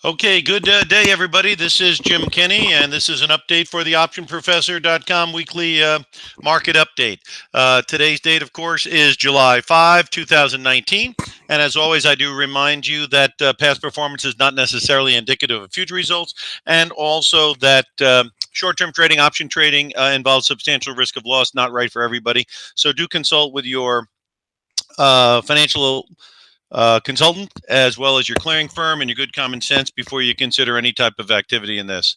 Okay, good day, everybody. This is Jim Kenny, and this is an update for the OptionProfessor.com weekly market update. Today's date, of course, is July 5, 2019. And as always, I do remind you that past performance is not necessarily indicative of future results, and also that short-term trading, option trading involves substantial risk of loss, not right for everybody. So do consult with your financial consultant, as well as your clearing firm and your good common sense before you consider any type of activity in this.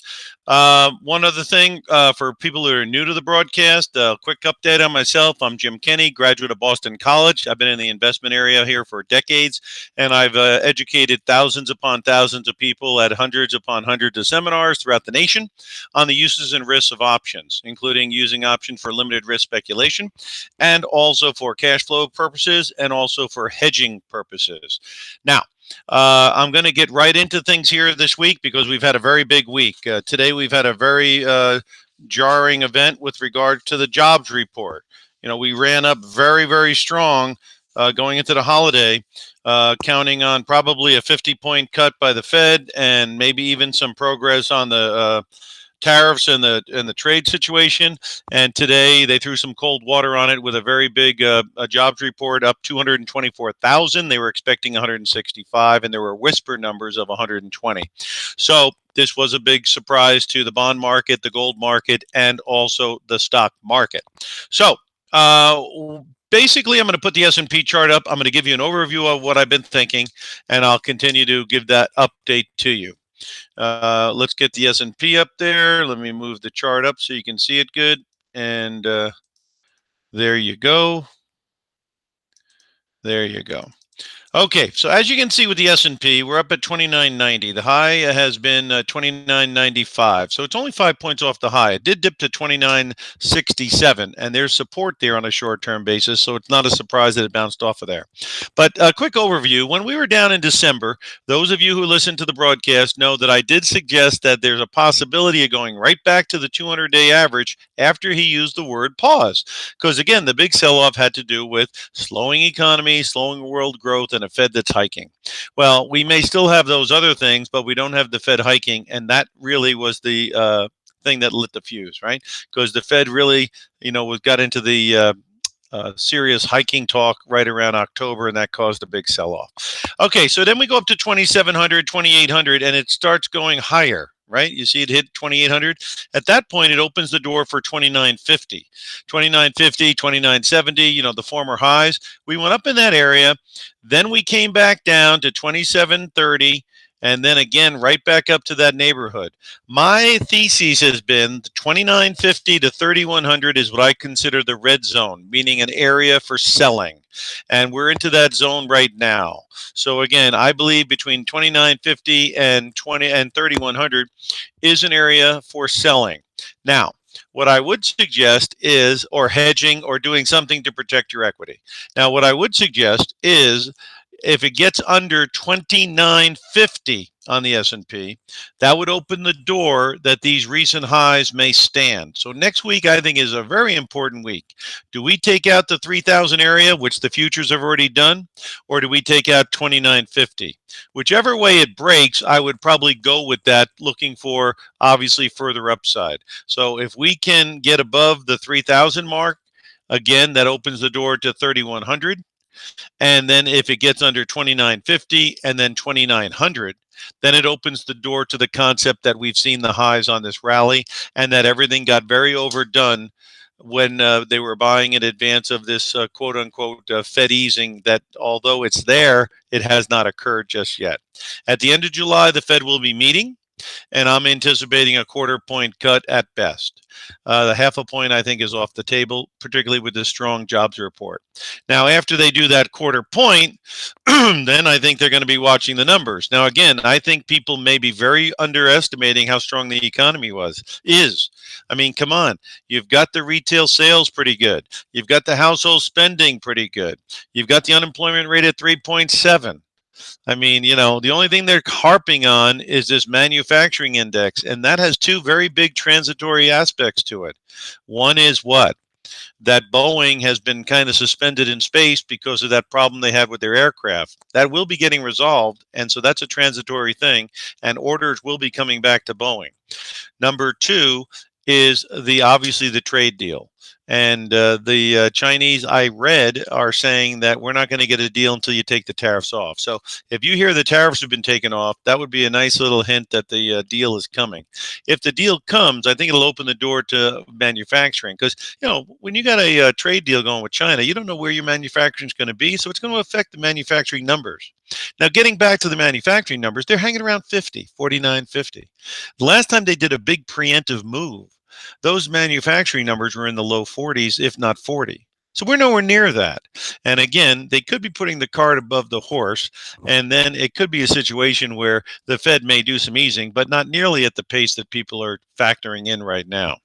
One other thing for people who are new to the broadcast, a quick update on myself. I'm Jim Kenny, graduate of Boston College. I've been in the investment area here for decades, and I've educated thousands upon thousands of people at hundreds upon hundreds of seminars throughout the nation on the uses and risks of options, including using options for limited risk speculation and also for cash flow purposes and also for hedging purposes. Now, I'm going to get right into things here this week because we've had a very big week. Today, we've had a very jarring event with regard to the jobs report. We ran up very, very strong going into the holiday, counting on probably a 50-point cut by the Fed and maybe even some progress on the tariffs and the trade situation. And today they threw some cold water on it with a very big jobs report up 224,000. They were expecting 165, and there were whisper numbers of 120. So this was a big surprise to the bond market, the gold market, and also the stock market. So basically, I'm going to put the S&P chart up. I'm going to give you an overview of what I've been thinking, and I'll continue to give that update to you. Let's get the S&P up there. Let me move the chart up so you can see it good. And there you go. There you go. Okay, so as you can see with the S&P, we're up at 29.90. The high has been 29.95, so it's only 5 points off the high. It did dip to 29.67, and there's support there on a short-term basis, so it's not a surprise that it bounced off of there. But a quick overview, when we were down in December, those of you who listened to the broadcast know that I did suggest that there's a possibility of going right back to the 200-day average after he used the word pause, because again, the big sell-off had to do with slowing economy, slowing world growth, and a Fed that's hiking. Well, we may still have those other things, but we don't have the Fed hiking, and that really was the thing that lit the fuse, right? Because the Fed really, got into the serious hiking talk right around October, and that caused a big sell-off. Okay, so then we go up to 2,700, 2,800, and it starts going higher. Right? You see it hit 2,800. At that point, it opens the door for 2,950, 2,950, 2,970, the former highs. We went up in that area. Then we came back down to 2,730, and then again right back up to that neighborhood. My thesis has been 2,950 to 3,100 is what I consider the red zone, meaning an area for selling. And we're into that zone right now. So again, I believe between 2,950 and 3,100 is an area for selling. Now, what I would suggest is, or hedging, or doing something to protect your equity. Now, what I would suggest is if it gets under 2950 on the S&P, that would open the door that these recent highs may stand. So next week, I think, is a very important week. Do we take out the 3000 area, which the futures have already done, or do we take out 2950? Whichever way it breaks, I would probably go with that, looking for obviously further upside. So if we can get above the 3000 mark, again, that opens the door to 3100. And then if it gets under 2950 and then 2900, then it opens the door to the concept that we've seen the highs on this rally, and that everything got very overdone when they were buying in advance of this quote unquote Fed easing, that although it's there, it has not occurred just yet. At the end of July, the Fed will be meeting, and I'm anticipating a quarter-point cut at best. The half a point, I think, is off the table, particularly with the strong jobs report. Now, after they do that quarter point, then I think they're going to be watching the numbers. Now, again, I think people may be very underestimating how strong the economy is. I mean, come on. You've got the retail sales pretty good. You've got the household spending pretty good. You've got the unemployment rate at 3.7. I mean, the only thing they're harping on is this manufacturing index, and that has two very big transitory aspects to it. One is what? that Boeing has been kind of suspended in space because of that problem they had with their aircraft. That will be getting resolved, and so that's a transitory thing, and orders will be coming back to Boeing. Number two is the obviously the trade deal. And the Chinese, I read, are saying that we're not going to get a deal until you take the tariffs off. So if you hear the tariffs have been taken off, that would be a nice little hint that the deal is coming. If the deal comes, I think it'll open the door to manufacturing because, when you got a trade deal going with China, you don't know where your manufacturing is going to be. So it's going to affect the manufacturing numbers. Now, getting back to the manufacturing numbers, they're hanging around 50, 49, 50. The last time they did a big preemptive move, those manufacturing numbers were in the low 40s, if not 40. So we're nowhere near that. And again, they could be putting the cart above the horse, and then it could be a situation where the Fed may do some easing, but not nearly at the pace that people are factoring in right now.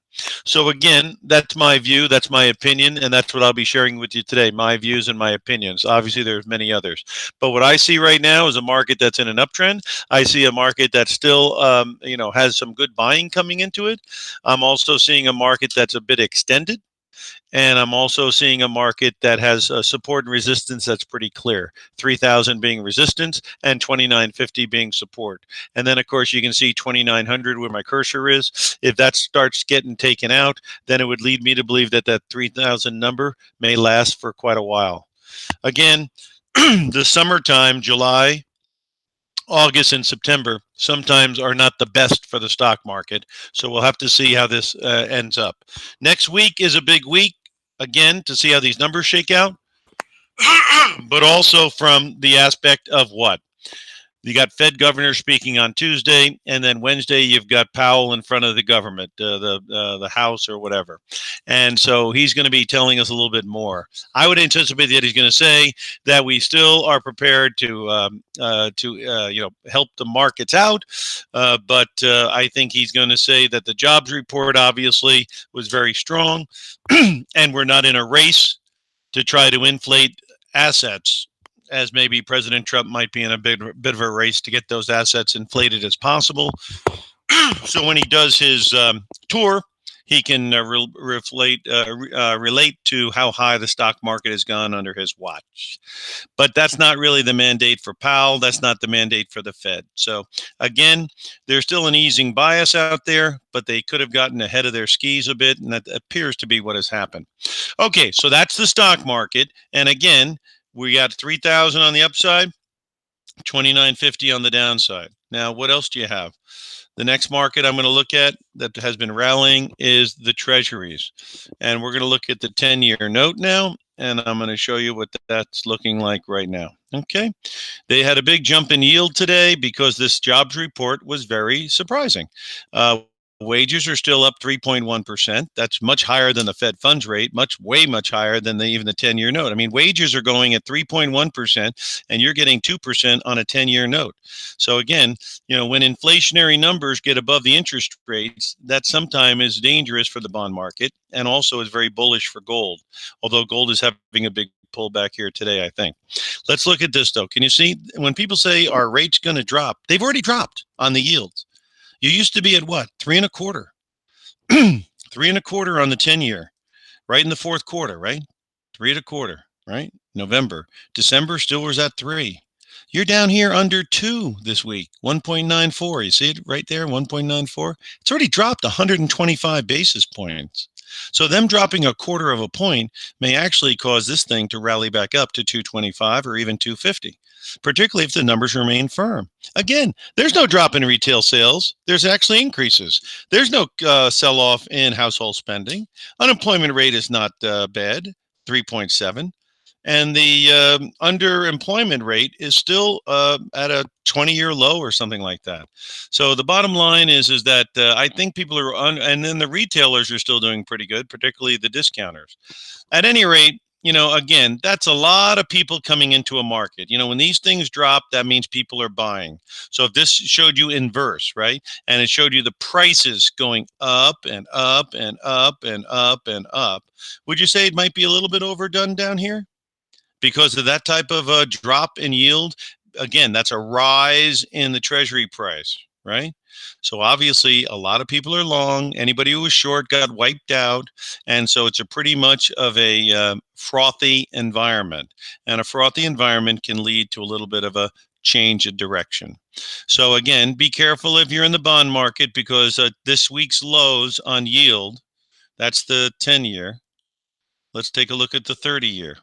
So again, that's my view, that's my opinion, and that's what I'll be sharing with you today, my views and my opinions. Obviously, there's many others. But what I see right now is a market that's in an uptrend. I see a market that still, has some good buying coming into it. I'm also seeing a market that's a bit extended. And I'm also seeing a market that has support and resistance that's pretty clear. 3,000 being resistance and 2,950 being support. And then, of course, you can see 2,900 where my cursor is. If that starts getting taken out, then it would lead me to believe that that 3,000 number may last for quite a while. Again, the summertime, July, August and September sometimes are not the best for the stock market. So we'll have to see how this ends up. Next week is a big week, again, to see how these numbers shake out, but also from the aspect of what? You got Fed governor speaking on Tuesday, and then Wednesday you've got Powell in front of the government, the House or whatever, and so he's going to be telling us a little bit more. I would anticipate that he's going to say that we still are prepared to help the markets out, but I think he's going to say that the jobs report obviously was very strong, and we're not in a race to try to inflate assets, as maybe President Trump might be in a bit of a race to get those assets inflated as possible. So when he does his tour, he can relate to how high the stock market has gone under his watch. But that's not really the mandate for Powell. That's not the mandate for the Fed. So again, there's still an easing bias out there, but they could have gotten ahead of their skis a bit, and that appears to be what has happened. Okay, so that's the stock market. And again, we got 3,000 on the upside, 2,950 on the downside. Now, what else do you have? The next market I'm going to look at that has been rallying is the treasuries. And we're going to look at the 10-year note now, and I'm going to show you what that's looking like right now. Okay. They had a big jump in yield today because this jobs report was very surprising. Wages are still up 3.1%. That's much higher than the Fed funds rate, way much higher than even the 10-year note. I mean, wages are going at 3.1%, and you're getting 2% on a 10-year note. So again, when inflationary numbers get above the interest rates, that sometimes is dangerous for the bond market and also is very bullish for gold, although gold is having a big pullback here today, I think. Let's look at this, though. Can you see when people say, are rates going to drop? They've already dropped on the yields. You used to be at what? 3.25. 3.25 on the 10-year, right in the fourth quarter, right? 3.25, right? November. December still was at 3. You're down here under 2 this week, 1.94. You see it right there, 1.94? It's already dropped 125 basis points. So them dropping a quarter of a point may actually cause this thing to rally back up to 225 or even 250, particularly if the numbers remain firm. Again, there's no drop in retail sales. There's actually increases. There's no sell-off in household spending. Unemployment rate is not bad, 3.7. And the underemployment rate is still at a 20-year low or something like that. So the bottom line is that I think people are, and then the retailers are still doing pretty good, particularly the discounters. At any rate, again, that's a lot of people coming into a market. When these things drop, that means people are buying. So if this showed you inverse, right, and it showed you the prices going up and up and up and up and up, would you say it might be a little bit overdone down here? Because of that type of a drop in yield? Again, that's a rise in the treasury price, right? So obviously, a lot of people are long. Anybody who was short got wiped out, and so it's a pretty much of a frothy environment. And a frothy environment can lead to a little bit of a change of direction. So again, be careful if you're in the bond market because this week's lows on yield, that's the 10-year. Let's take a look at the 30-year.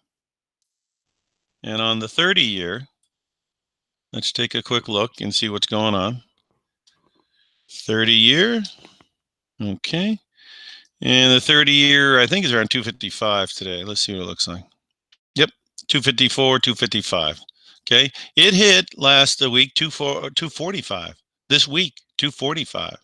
And on the 30-year, let's take a quick look and see what's going on. 30-year. Okay. And the 30-year, I think, is around 255 today. Let's see what it looks like. Yep, 254, 255. Okay. It hit last week 245. This week, 245.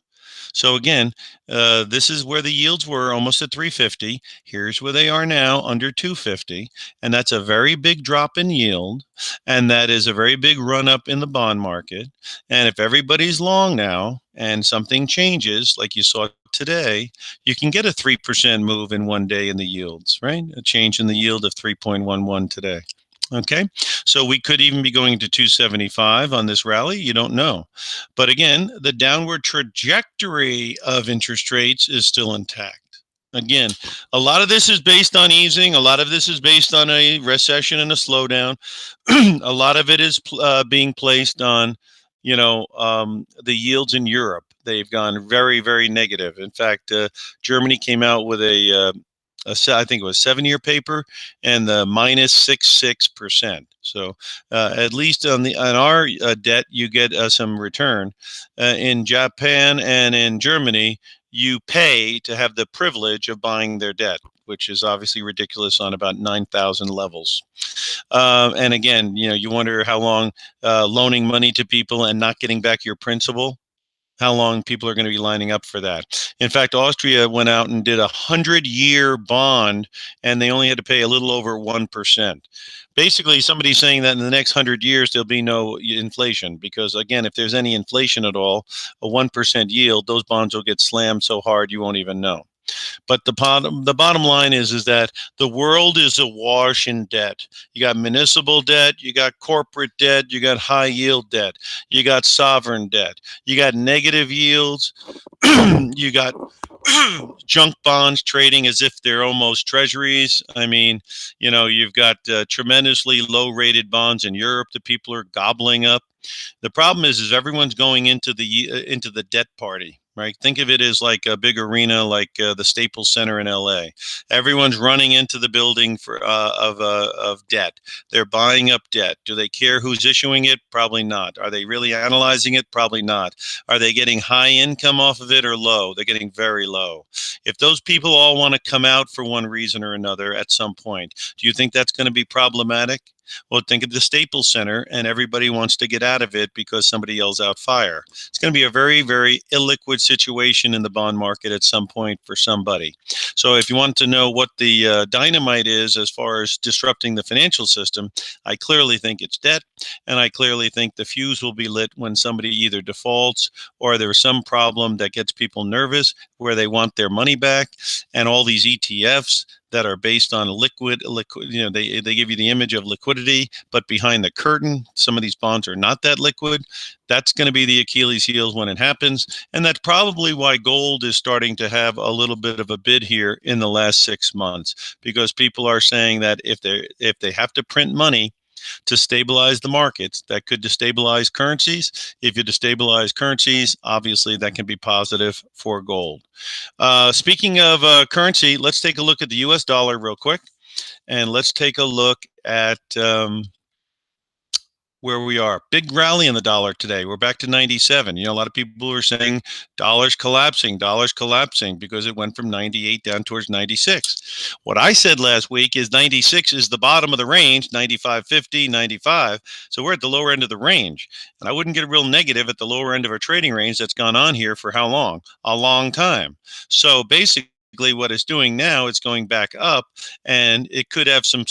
So again, this is where the yields were almost at 350. Here's where they are now, under 250. And that's a very big drop in yield. And that is a very big run up in the bond market. And if everybody's long now and something changes, like you saw today, you can get a 3% move in one day in the yields, right? A change in the yield of 3.11 today. Okay, so we could even be going to 275 on this rally. You don't know. But again, the downward trajectory of interest rates is still intact. Again, a lot of this is based on easing. A lot of this is based on a recession and a slowdown. A lot of it is being placed on, the yields in Europe. They've gone very, very negative. In fact, Germany came out with I think it was 7-year paper, and the minus 6.6%. So at least on our debt, you get some return. In Japan and in Germany, you pay to have the privilege of buying their debt, which is obviously ridiculous on about 9,000 levels. And again, you wonder how long loaning money to people and not getting back your principal, how long people are going to be lining up for that. In fact, Austria went out and did 100-year bond, and they only had to pay a little over 1%. Basically, somebody's saying that in the next 100 years, there'll be no inflation because, again, if there's any inflation at all, a 1% yield, those bonds will get slammed so hard you won't even know. But the bottom line is that the world is awash in debt. You got municipal debt, you got corporate debt, you got high yield debt, you got sovereign debt, you got negative yields, you got junk bonds trading as if they're almost treasuries. I mean, you've got tremendously low rated bonds in Europe that people are gobbling up. The problem is everyone's going into the debt party, right? Think of it as like a big arena, like the Staples Center in LA. Everyone's running into the building of debt. They're buying up debt. Do they care who's issuing it? Probably not. Are they really analyzing it? Probably not. Are they getting high income off of it or low? They're getting very low. If those people all want to come out for one reason or another at some point, do you think that's going to be problematic? Well, think of the Staples Center, and everybody wants to get out of it because somebody yells out fire. It's going to be a very, very illiquid situation in the bond market at some point for somebody. So if you want to know what the dynamite is as far as disrupting the financial system, I clearly think it's debt, and I clearly think the fuse will be lit when somebody either defaults or there's some problem that gets people nervous where they want their money back, and all these ETFs that are based on liquid, they give you the image of liquidity, but behind the curtain, some of these bonds are not that liquid. That's going to be the Achilles heel when it happens. And that's probably why gold is starting to have a little bit of a bid here in the last 6 months, because people are saying that if they have to print money to stabilize the markets, that could destabilize currencies. If you destabilize currencies, obviously that can be positive for gold. Speaking of currency, let's take a look at the US dollar real quick. And let's take a look at where we are. Big rally in the dollar today. We're back to 97. A lot of people are saying dollar's collapsing because it went from 98 down towards 96. What I said last week is 96 is the bottom of the range, 95.50, 95. So we're at the lower end of the range. And I wouldn't get real negative at the lower end of our trading range that's gone on here for how long? A long time. So basically, what it's doing now, it's going back up, and it could have some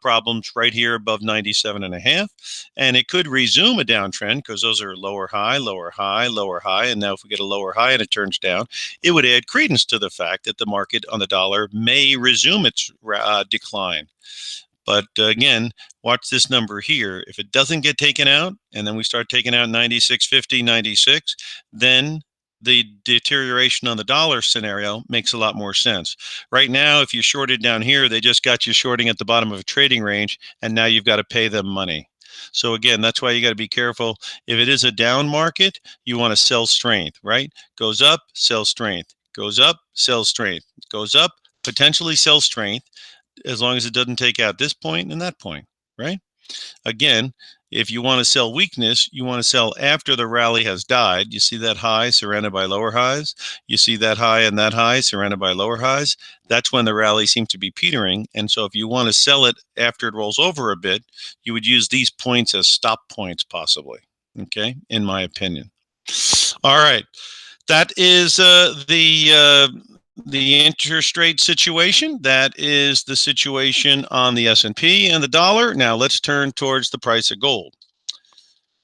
problems right here above 97.5, and it could resume a downtrend because those are lower high, lower high, lower high, and now if we get a lower high and it turns down, it would add credence to the fact that the market on the dollar may resume its decline. But again, watch this number here. If it doesn't get taken out, and then we start taking out 96.50, 96, then the deterioration on the dollar scenario makes a lot more sense. Right now, if you shorted down here, they just got you shorting at the bottom of a trading range, and now you've got to pay them money. So again, that's why you got to be careful. If it is a down market, you want to sell strength, right? Goes up, sell strength. Goes up, sell strength. Goes up, potentially sell strength, as long as it doesn't take out this point and that point, right? Again, if you want to sell weakness, you want to sell after the rally has died. You see that high surrounded by lower highs. You see that high and that high surrounded by lower highs. That's when the rally seems to be petering. And so if you want to sell it after it rolls over a bit, you would use these points as stop points possibly, okay, in my opinion. All right. That is the interest rate situation. That is the situation on the S&P and the dollar. Now let's turn towards the price of gold.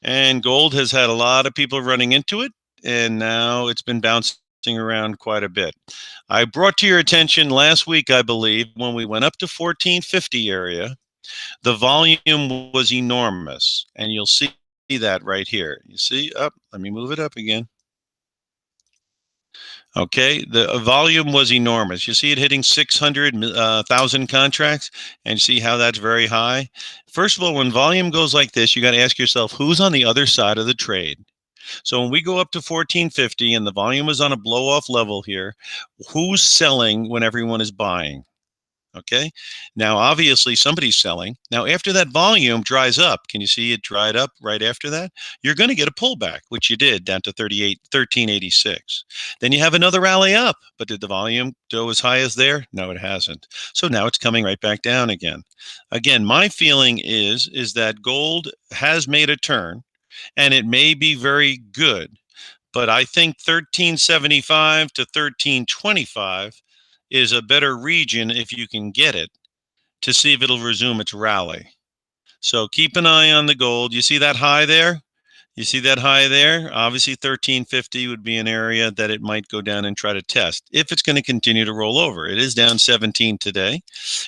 And gold has had a lot of people running into it, and now it's been bouncing around quite a bit. I brought to your attention last week, I believe, when we went up to 1450 area, the volume was enormous, and you'll see that right here. You see up, let me move it up again. Okay, the volume was enormous. You see it hitting 600,000 contracts, and see how that's very high. First of all, when volume goes like this, you got to ask yourself, who's on the other side of the trade? So when we go up to 1450 and the volume is on a blow off level here, who's selling when everyone is buying? Okay. Now, obviously, somebody's selling. Now, after that volume dries up, can you see it dried up right after that? You're going to get a pullback, which you did down to 1386. Then you have another rally up. But did the volume go as high as there? No, it hasn't. So now it's coming right back down again. Again, my feeling is that gold has made a turn, and it may be very good. But I think 1375 to 1325 is a better region if you can get it to see if it'll resume its rally. So keep an eye on the gold. You see that high there? You see that high there? Obviously 1350 would be an area that it might go down and try to test if it's going to continue to roll over. It is down 17 today.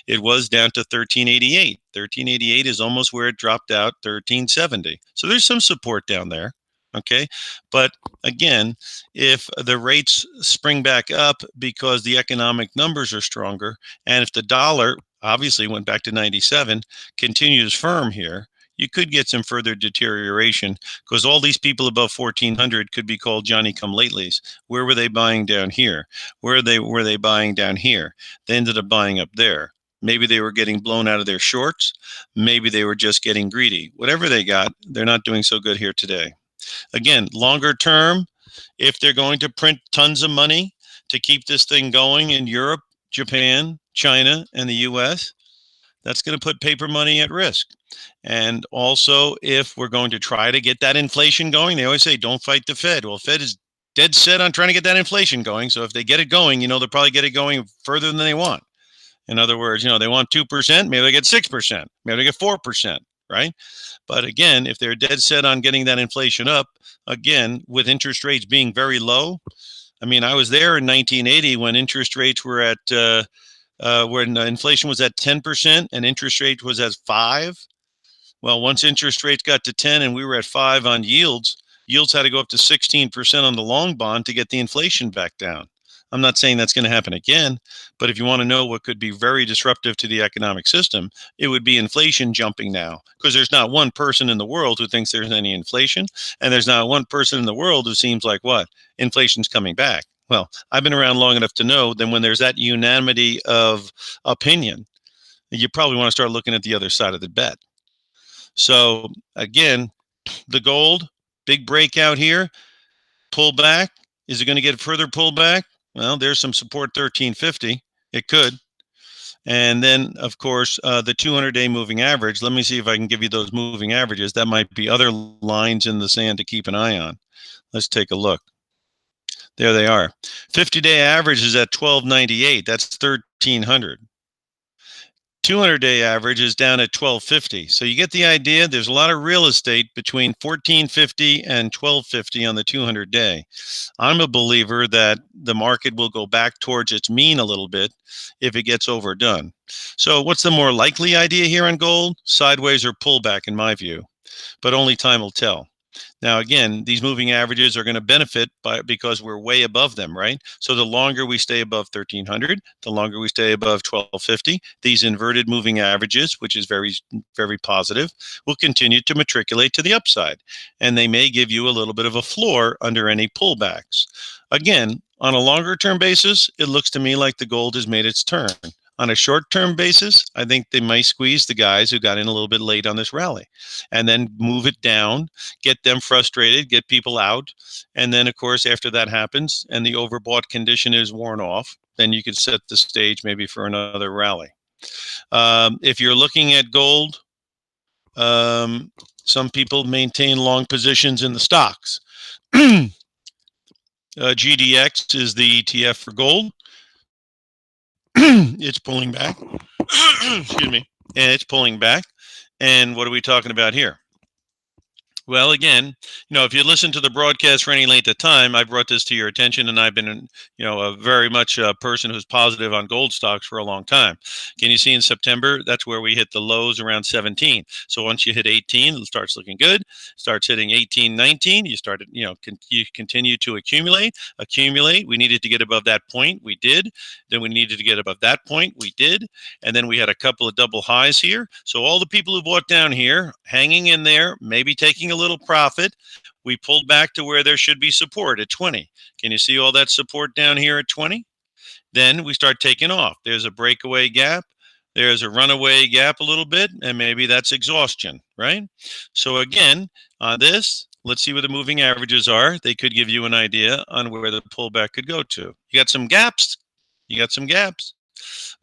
It was down to 1388. 1388 is almost where it dropped out, 1370. So there's some support down there. Okay. But again, if the rates spring back up because the economic numbers are stronger, and if the dollar obviously went back to 97, continues firm here, you could get some further deterioration, because all these people above 1400 could be called Johnny come latelys. Where were they buying down here? Were they buying down here? They ended up buying up there. Maybe they were getting blown out of their shorts. Maybe they were just getting greedy. Whatever they got, they're not doing so good here today. Again, longer term, if they're going to print tons of money to keep this thing going in Europe, Japan, China, and the US, that's going to put paper money at risk. And also, if we're going to try to get that inflation going, they always say, don't fight the Fed. Well, Fed is dead set on trying to get that inflation going. So if they get it going, they'll probably get it going further than they want. In other words, they want 2%, maybe they get 6%, maybe they get 4%, right? But again, if they're dead set on getting that inflation up, again, with interest rates being very low, I mean, I was there in 1980 when interest rates were at, when inflation was at 10% and interest rate was at 5. Well, once interest rates got to 10 and we were at 5 on yields had to go up to 16% on the long bond to get the inflation back down. I'm not saying that's going to happen again, but if you want to know what could be very disruptive to the economic system, it would be inflation jumping now, because there's not one person in the world who thinks there's any inflation, and there's not one person in the world who seems like what? Inflation's coming back. Well, I've been around long enough to know that when there's that unanimity of opinion, you probably want to start looking at the other side of the bet. So again, the gold, big breakout here, pull back. Is it going to get further pullback? Well, there's some support 1350. It could. And then, of course, the 200-day moving average. Let me see if I can give you those moving averages. That might be other lines in the sand to keep an eye on. Let's take a look. There they are. 50-day average is at 1298. That's 1300. 200-day average is down at 1250. So you get the idea. There's a lot of real estate between 1450 and 1250 on the 200-day. I'm a believer that the market will go back towards its mean a little bit if it gets overdone. So what's the more likely idea here on gold? Sideways or pullback, in my view, but only time will tell. Now, again, these moving averages are going to benefit because we're way above them, right? So the longer we stay above 1300, the longer we stay above 1250, these inverted moving averages, which is very, very positive, will continue to matriculate to the upside. And they may give you a little bit of a floor under any pullbacks. Again, on a longer term basis, it looks to me like the gold has made its turn. On a short-term basis, I think they might squeeze the guys who got in a little bit late on this rally and then move it down, get them frustrated, get people out. And then, of course, after that happens and the overbought condition is worn off, then you can set the stage maybe for another rally. If you're looking at gold, some people maintain long positions in the stocks. GDX is the ETF for gold. It's pulling back. Excuse me. And it's pulling back. And what are we talking about here? Well, again, if you listen to the broadcast for any length of time, I brought this to your attention, and I've been, a very much a person who's positive on gold stocks for a long time. Can you see in September, that's where we hit the lows around 17. So once you hit 18, it starts looking good. Starts hitting 18, 19. You started, you continue to accumulate. We needed to get above that point. We did. Then we needed to get above that point. We did. And then we had a couple of double highs here. So all the people who bought down here, hanging in there, maybe taking a little profit, we pulled back to where there should be support at 20. Can you see all that support down here at 20? Then we start taking off. There's a breakaway gap. There's a runaway gap a little bit, and maybe that's exhaustion, right? So again, on this, let's see where the moving averages are. They could give you an idea on where the pullback could go to. You got some gaps.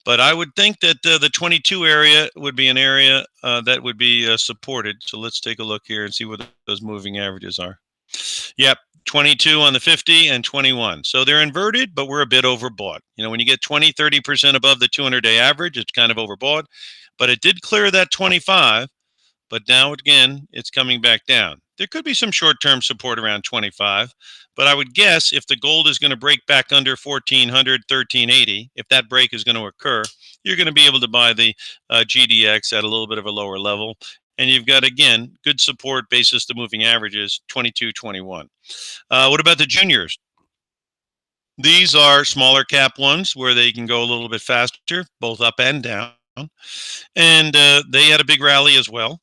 But I would think that the 22 area would be an area that would be supported. So let's take a look here and see what those moving averages are. Yep, 22 on the 50 and 21. So they're inverted, but we're a bit overbought. When you get 20, 30% above the 200-day average, it's kind of overbought. But it did clear that 25. But now, again, it's coming back down. There could be some short-term support around 25. But I would guess if the gold is going to break back under 1400, 1380, if that break is going to occur, you're going to be able to buy the GDX at a little bit of a lower level. And you've got, again, good support basis the moving averages, 22, 21. What about the juniors? These are smaller cap ones where they can go a little bit faster, both up and down. And they had a big rally as well.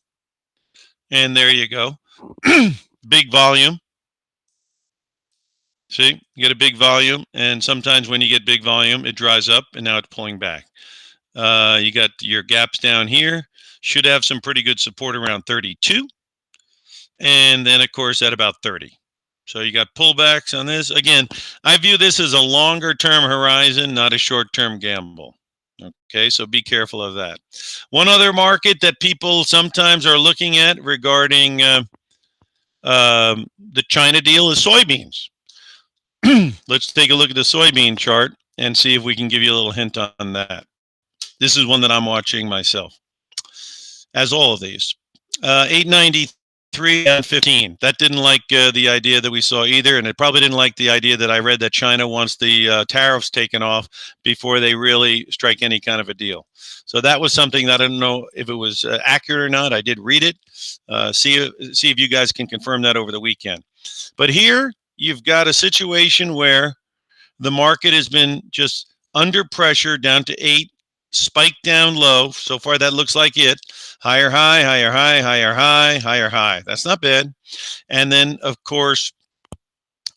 And there you go. Big volume. See, you get a big volume, and sometimes when you get big volume, it dries up, and now it's pulling back. You got your gaps down here. Should have some pretty good support around 32. And then, of course, at about 30. So you got pullbacks on this. Again, I view this as a longer-term horizon, not a short-term gamble. Okay, so be careful of that. One other market that people sometimes are looking at regarding the China deal is soybeans. Let's take a look at the soybean chart and see if we can give you a little hint on that. This is one that I'm watching myself, as all of these. 893 and 15. That didn't like the idea that we saw either, and it probably didn't like the idea that I read that China wants the tariffs taken off before they really strike any kind of a deal. So that was something that I don't know if it was accurate or not. I did read it. See if you guys can confirm that over the weekend. But here, you've got a situation where the market has been just under pressure down to 8, spike down low. So far, that looks like it. Higher high, higher high, higher high, higher high. That's not bad. And then, of course,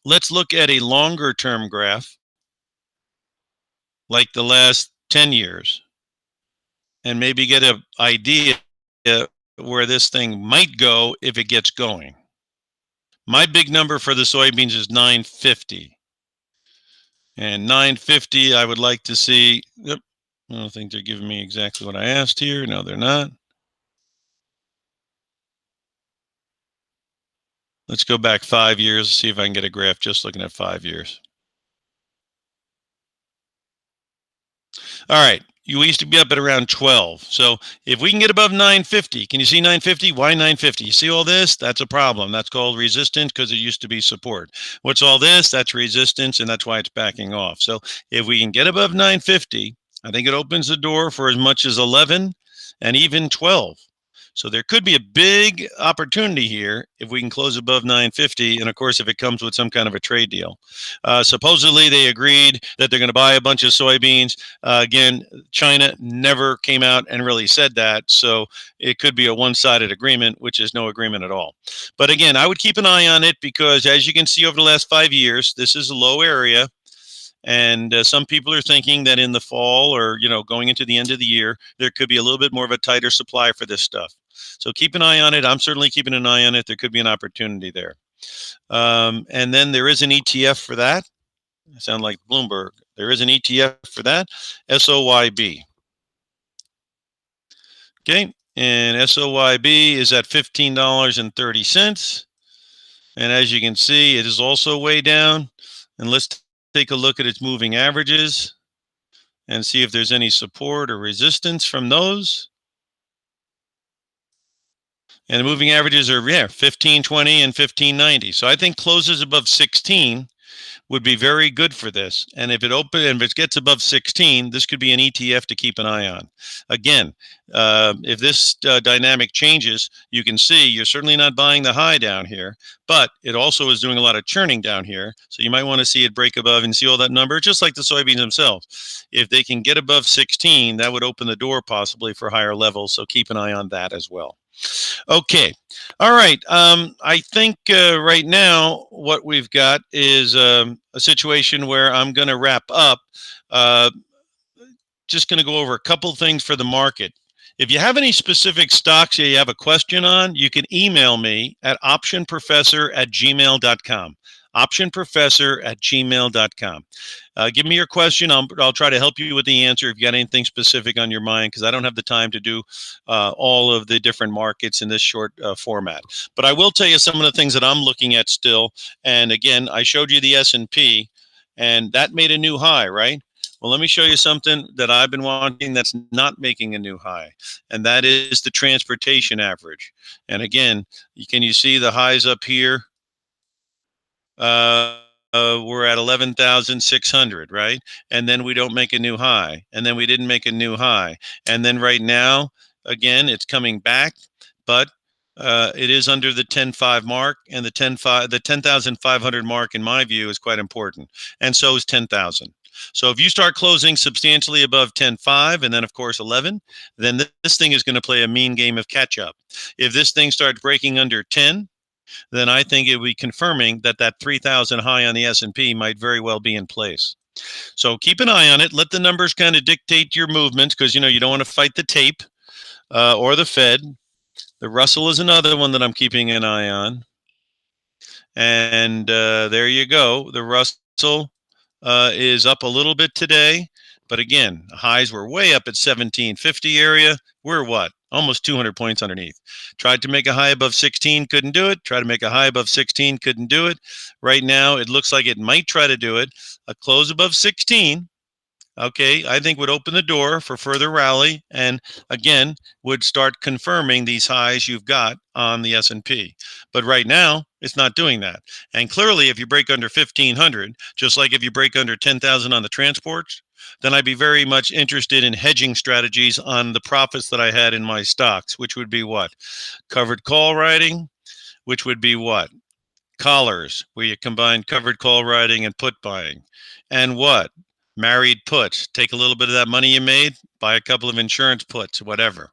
let's look at a longer term graph, like the last 10 years, and maybe get an idea where this thing might go if it gets going. My big number for the soybeans is 950. And 950, I would like to see. Yep, I don't think they're giving me exactly what I asked here. No, they're not. Let's go back 5 years, see if I can get a graph just looking at 5 years. All right. you used to be up at around 12. So if we can get above 950, can you see 950? Why 950? You see all this? That's a problem. That's called resistance because it used to be support. What's all this? That's resistance, and that's why it's backing off. So if we can get above 950, I think it opens the door for as much as 11 and even 12. So there could be a big opportunity here if we can close above 950, and of course, if it comes with some kind of a trade deal. Supposedly, they agreed that they're going to buy a bunch of soybeans. Again, China never came out and really said that, so it could be a one-sided agreement, which is no agreement at all. But again, I would keep an eye on it because, as you can see over the last 5 years, this is a low area. And some people are thinking that in the fall or, going into the end of the year, there could be a little bit more of a tighter supply for this stuff. So keep an eye on it. I'm certainly keeping an eye on it. There could be an opportunity there. And then there is an ETF for that. I sound like Bloomberg. There is an ETF for that, SOYB. Okay, and SOYB is at $15.30. And as you can see, it is also way down. And let's take a look at its moving averages and see if there's any support or resistance from those. And the moving averages are 1520 and 1590. So I think closes above 16 would be very good for this. And if it gets above 16, this could be an ETF to keep an eye on. Again, if this dynamic changes, you can see you're certainly not buying the high down here, but it also is doing a lot of churning down here. So you might want to see it break above and see all that number, just like the soybeans themselves. If they can get above 16, that would open the door possibly for higher levels. So keep an eye on that as well. Okay. All right. I think right now what we've got is a situation where I'm going to wrap up. Just going to go over a couple things for the market. If you have any specific stocks that you have a question on, you can email me at optionprofessor@gmail.com. optionprofessor@gmail.com. Give me your question. I'll try to help you with the answer if you got anything specific on your mind, because I don't have the time to do all of the different markets in this short format. But I will tell you some of the things that I'm looking at still. And again, I showed you the S&P, and that made a new high, right? Well, let me show you something that I've been wanting that's not making a new high, and that is the transportation average. And again, can you see the highs up here? We're at 11,600, right? And then we don't make a new high, and then we didn't make a new high, and then right now, again, it's coming back, but it is under the 10.5 mark, and the 10,500 mark, in my view, is quite important, and so is 10,000. So if you start closing substantially above 10.5 and then, of course, 11, then this thing is going to play a mean game of catch up. If this thing starts breaking under 10, then I think it would be confirming that 3,000 high on the S&P might very well be in place. So keep an eye on it. Let the numbers kind of dictate your movements, because, you don't want to fight the tape or the Fed. The Russell is another one that I'm keeping an eye on. And there you go. The Russell is up a little bit today, but again, highs were way up at 1750 area. We're what? Almost 200 points underneath. Tried to make a high above 16, couldn't do it. Tried to make a high above 16, couldn't do it. Right now, it looks like it might try to do it. A close above 16, okay, I think would open the door for further rally, and again, would start confirming these highs you've got on the S&P. But right now, it's not doing that. And clearly, if you break under 1,500, just like if you break under 10,000 on the transports, then I'd be very much interested in hedging strategies on the profits that I had in my stocks, which would be what? Covered call writing, which would be what? Collars, where you combine covered call writing and put buying. And what? Married puts. Take a little bit of that money you made, buy a couple of insurance puts, whatever.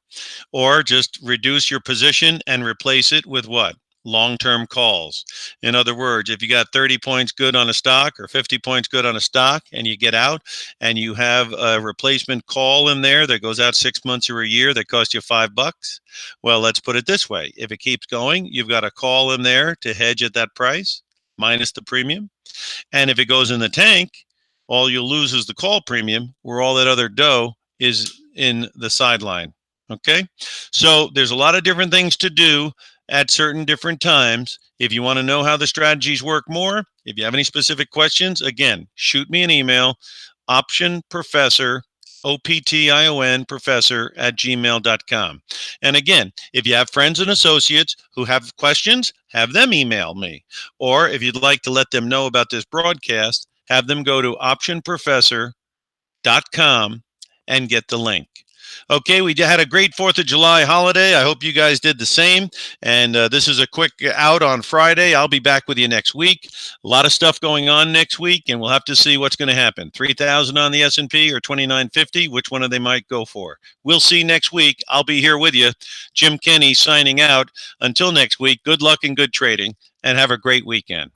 Or just reduce your position and replace it with what? Long-term calls. In other words, if you got 30 points good on a stock or 50 points good on a stock, and you get out and you have a replacement call in there that goes out 6 months or a year that costs you $5, well, let's put it this way. If it keeps going, you've got a call in there to hedge at that price minus the premium. And if it goes in the tank, all you'll lose is the call premium, where all that other dough is in the sideline. Okay? So there's a lot of different things to do at certain different times. If you want to know how the strategies work more, if you have any specific questions, again, shoot me an email, optionprofessor OPTION professor at gmail.com. And again, if you have friends and associates who have questions, have them email me. Or if you'd like to let them know about this broadcast, have them go to optionprofessor.com and get the link. Okay, we had a great 4th of July holiday. I hope you guys did the same. And this is a quick out on Friday. I'll be back with you next week. A lot of stuff going on next week, and we'll have to see what's going to happen. 3,000 on the S&P or 2,950, which one of they might go for. We'll see next week. I'll be here with you. Jim Kenny signing out. Until next week, good luck and good trading, and have a great weekend.